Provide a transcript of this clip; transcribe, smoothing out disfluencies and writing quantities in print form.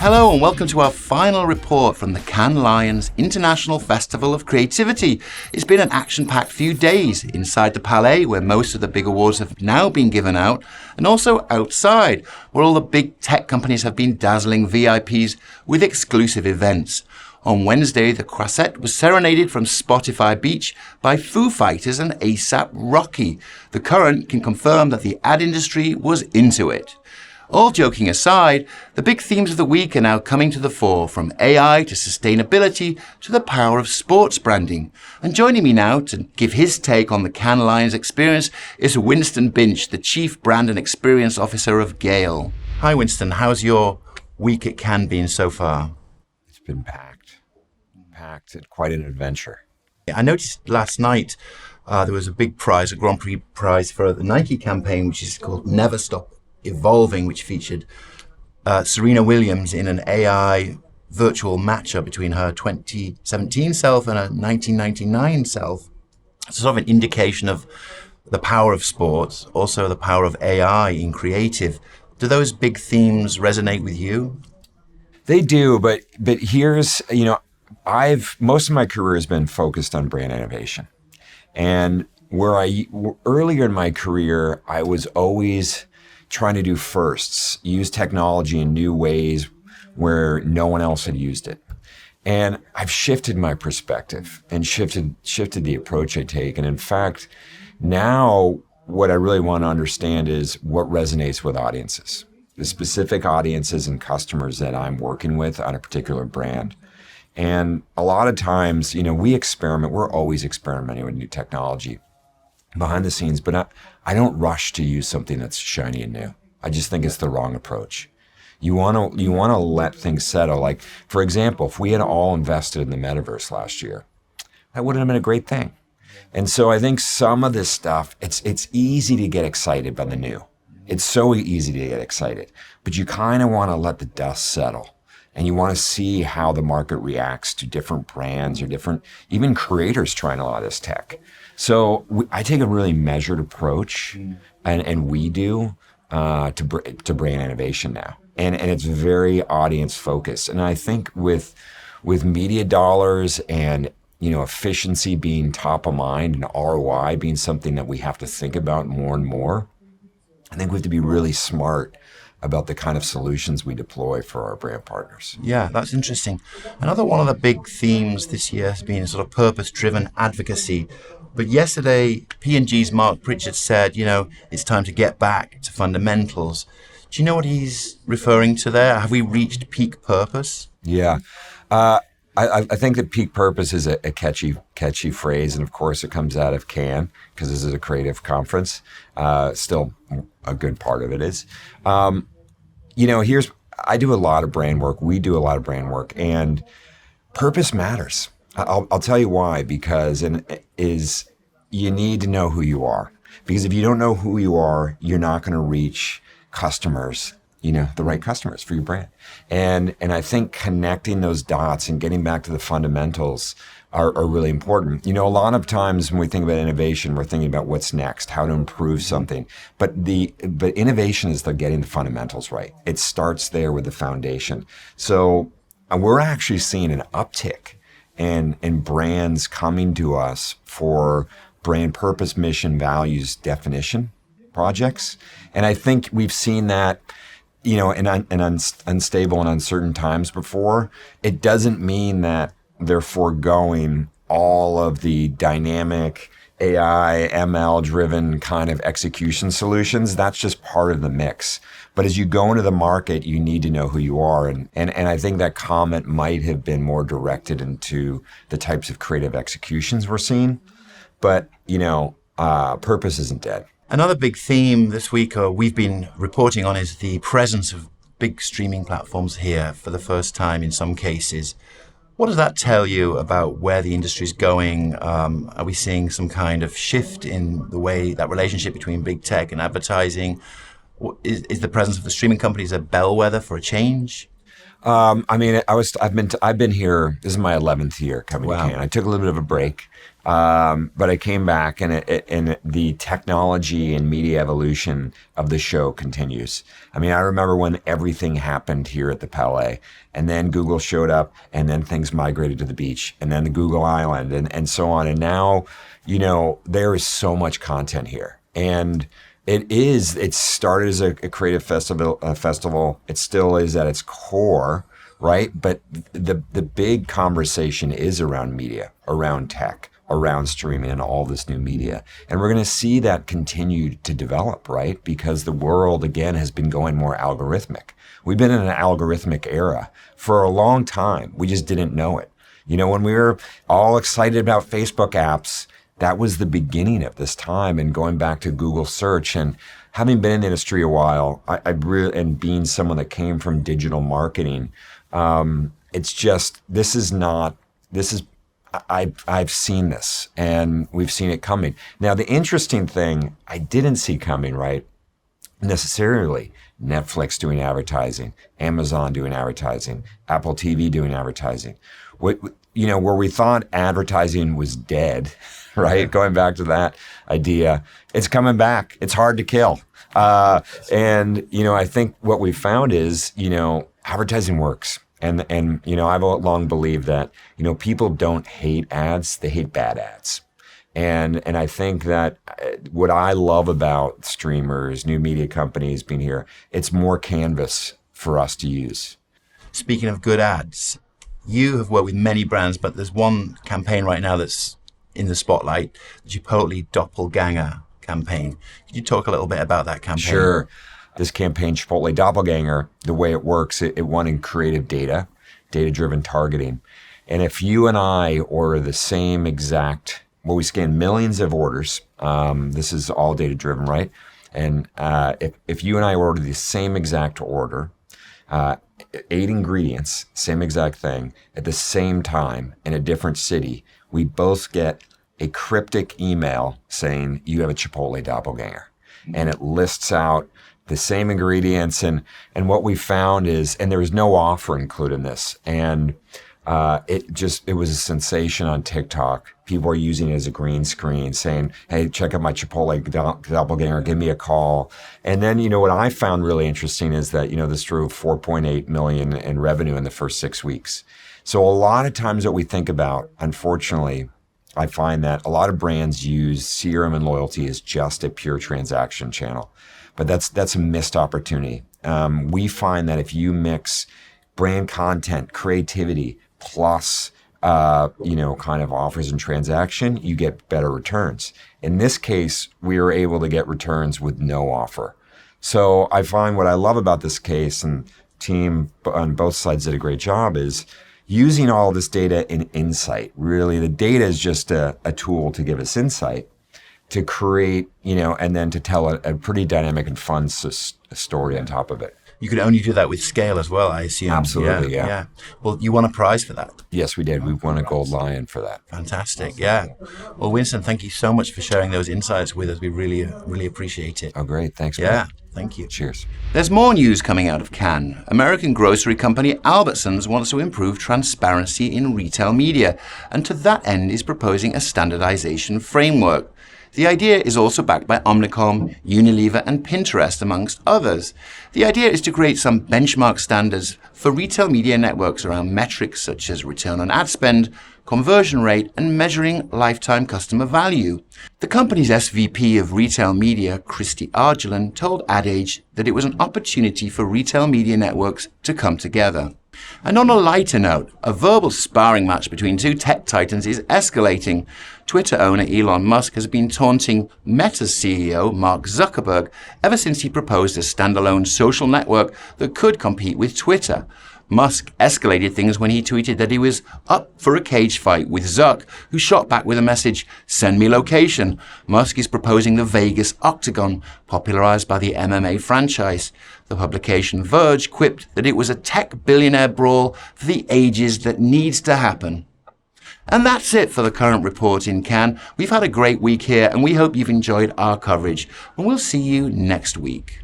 Hello and welcome to our final report from the Cannes Lions International Festival of Creativity. It's been an action-packed few days inside the Palais, where most of the big awards have now been given out, and also outside, where all the big tech companies have been dazzling VIPs with exclusive events. On Wednesday, the Croisette was serenaded from Spotify Beach by Foo Fighters and A$AP Rocky. The Current can confirm that the ad industry was into it. All joking aside, the big themes of the week are now coming to the fore, from AI to sustainability to the power of sports branding. And joining me now to give his take on the Cannes Lions experience is Winston Binch, the Chief Brand and Experience Officer of GALE. Hi Winston, how's your week at Cannes been so far? It's been packed. It's quite an adventure. I noticed last night there was a big prize, a Grand Prix prize for the Nike campaign, which is called Never Stop Evolving, which featured Serena Williams in an AI virtual matchup between her 2017 self and her 1999 self. It's sort of an indication of the power of sports, also the power of AI in creative. Do those big themes resonate with you? They do, but here's, most of my career has been focused on brand innovation. And earlier in my career, I was always trying to do firsts, use technology in new ways where no one else had used it. And I've shifted my perspective and shifted the approach I take. And in fact, now what I really want to understand is what resonates with audiences, the specific audiences and customers that I'm working with on a particular brand. And a lot of times, we experiment, we're always experimenting with new technology behind the scenes, but I don't rush to use something that's shiny and new. I just think it's the wrong approach. You want to let things settle. Like, for example, if we had all invested in the metaverse last year, that wouldn't have been a great thing. And so I think some of this stuff, it's easy to get excited by the new. It's so easy to get excited, but you kind of want to let the dust settle. And you want to see how the market reacts to different brands or even creators trying a lot of this tech. So I take a really measured approach, and we do, to brand innovation now. And it's very audience focused. And I think with media dollars and efficiency being top of mind and ROI being something that we have to think about more and more, I think we have to be really smart about the kind of solutions we deploy for our brand partners. Yeah, that's interesting. Another one of the big themes this year has been sort of purpose-driven advocacy. But yesterday, P&G's Mark Pritchard said, it's time to get back to fundamentals. Do you know what he's referring to there? Have we reached peak purpose? Yeah. I think that peak purpose is a catchy phrase. And of course, it comes out of Cannes because this is a creative conference. Still, a good part of it is. I do a lot of brand work. We do a lot of brand work, and purpose matters. I'll tell you why, because you need to know who you are. Because if you don't know who you are, you're not going to reach customers, the right customers for your brand. And I think connecting those dots and getting back to the fundamentals are really important. A lot of times when we think about innovation, we're thinking about what's next, how to improve something. But innovation is getting the fundamentals right. It starts there with the foundation. So we're actually seeing an uptick in brands coming to us for brand purpose, mission, values, definition projects. And I think we've seen that in unstable and uncertain times before. It doesn't mean that they're foregoing all of the dynamic AI, ML driven kind of execution solutions. That's just part of the mix. But as you go into the market, you need to know who you are. And I think that comment might have been more directed into the types of creative executions we're seeing. But, purpose isn't dead. Another big theme this week we've been reporting on is the presence of big streaming platforms here for the first time in some cases. What does that tell you about where the industry is going? Are we seeing some kind of shift in the way that relationship between big tech and advertising? Is the presence of the streaming companies a bellwether for a change? I've been here. This is my 11th year coming to Cannes. I took a little bit of a break, but I came back, and the technology and media evolution of the show continues. I mean, I remember when everything happened here at the Palais, and then Google showed up, and then things migrated to the beach, and then the Google Island, and so on. And now, there is so much content here, and it started as a creative festival. It still is at its core, right? But the big conversation is around media, around tech, around streaming and all this new media. And we're going to see that continue to develop, right? Because the world, again, has been going more algorithmic. We've been in an algorithmic era for a long time. We just didn't know it. When we were all excited about Facebook apps, that was the beginning of this time, and going back to Google search. And having been in the industry a while, and being someone that came from digital marketing, it's just, I've seen this, and we've seen it coming. Now, the interesting thing I didn't see coming, right, necessarily, Netflix doing advertising, Amazon doing advertising, Apple TV doing advertising. Where we thought advertising was dead, right? Going back to that idea, it's coming back. It's hard to kill. And I think what we found is, advertising works. And I've long believed that, people don't hate ads, they hate bad ads. And I think that what I love about streamers, new media companies being here, it's more canvas for us to use. Speaking of good ads, you have worked with many brands, but there's one campaign right now that's in the spotlight, the Chipotle Doppelganger campaign. Could you talk a little bit about that campaign? Sure. This campaign, Chipotle Doppelganger, the way it works, it won in creative data-driven targeting. And if you and I order the same exact, we scan millions of orders. This is all data-driven, right? And if you and I order the same exact order, 8 ingredients, same exact thing, at the same time in a different city, we both get a cryptic email saying you have a Chipotle Doppelganger. And it lists out the same ingredients. And what we found is, and there was no offer included in this. And it was a sensation on TikTok. People are using it as a green screen, saying, hey, check out my Chipotle Doppelganger, give me a call. And then, what I found really interesting is that, this drove 4.8 million in revenue in the first 6 weeks. So a lot of times what we think about, unfortunately, I find that a lot of brands use CRM and loyalty as just a pure transaction channel. But that's a missed opportunity. We find that if you mix brand content, creativity, plus kind of offers and transaction, you get better returns. In this case, we were able to get returns with no offer. So I find what I love about this case, and team on both sides did a great job, is using all this data in insight. Really, the data is just a tool to give us insight, to create, and then to tell a pretty dynamic and fun story on top of it. You could only do that with scale as well, I assume. Absolutely, yeah. Well, you won a prize for that. Yes, we did. We won a Gold Lion for that. Fantastic, yeah. Well, Winston, thank you so much for sharing those insights with us. We really, really appreciate it. Oh, great. Thanks, Yeah, man. thank you. Cheers. There's more news coming out of Cannes. American grocery company Albertsons wants to improve transparency in retail media, and to that end is proposing a standardization framework. The idea is also backed by Omnicom, Unilever, and Pinterest, amongst others. The idea is to create some benchmark standards for retail media networks around metrics such as return on ad spend, conversion rate, and measuring lifetime customer value. The company's SVP of retail media, Christy Argelan, told Ad Age that it was an opportunity for retail media networks to come together. And on a lighter note, a verbal sparring match between two tech titans is escalating. Twitter owner Elon Musk has been taunting Meta's CEO Mark Zuckerberg ever since he proposed a standalone social network that could compete with Twitter. Musk escalated things when he tweeted that he was up for a cage fight with Zuck, who shot back with a message, "Send me location." Musk is proposing the Vegas Octagon, popularized by the MMA franchise. The publication Verge quipped that it was a tech billionaire brawl for the ages that needs to happen. And that's it for the current report in Cannes. We've had a great week here, and we hope you've enjoyed our coverage, and we'll see you next week.